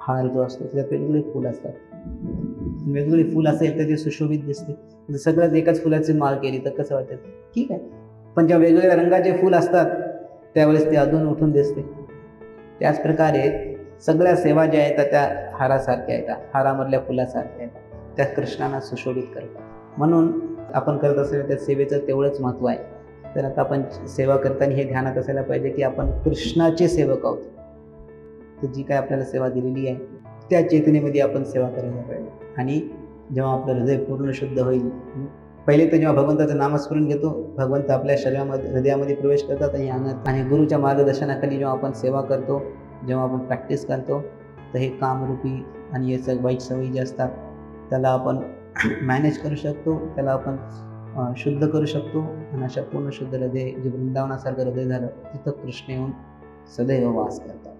हार जो असतो त्याच्यात वेगवेगळे फुल असतात. वेगवेगळी फुल असेल तर ते सुशोभित दिसते. जर सगळ्याच एकाच फुलाची माळ केली तर कसं वाटेल? ठीक आहे. पण जेव्हा वेगवेगळ्या रंगाचे फुल असतात त्यावेळेस ते अधून उठून दिसते. त्याच प्रकारे सगळ्या सेवा ज्या आहेत त्या हारासारख्या आहेत, हारामधल्या फुलासारख्या आहेत. त्या कृष्णाला सुशोभित करतात. म्हणून आपण करत असलेल्या त्या सेवेचं तेवढंच महत्त्व आहे. तर आता आपण सेवा करताना हे ध्यानात असायला पाहिजे की आपण कृष्णाचे सेवक आहोत. तर जी काय आपल्याला सेवा दिलेली आहे त्या चेतनेमध्ये आपण सेवा करायला पाहिजे. आणि जेव्हा आपलं हृदय पूर्ण शुद्ध होईल, पहिले तर जेव्हा भगवंताचं नामस्मरण घेतो, भगवंत आपल्या शरीरामध्ये हृदयामध्ये प्रवेश करतात आणि अंगात, आणि गुरुच्या मार्गदर्शनाखाली जेव्हा आपण सेवा करतो, जेव्हा आपण प्रॅक्टिस करतो, तर हे कामरूपी आणि हे वाईट सवयी जे असतात त्याला आपण मॅनेज करू शकतो, त्याला आपण शुद्ध करू शकतो. आणि अशा पूर्ण शुद्ध हृदय जे वृंदावनासारखं हृदय झालं तिथं कृष्ण येऊन सदैव वास करतात.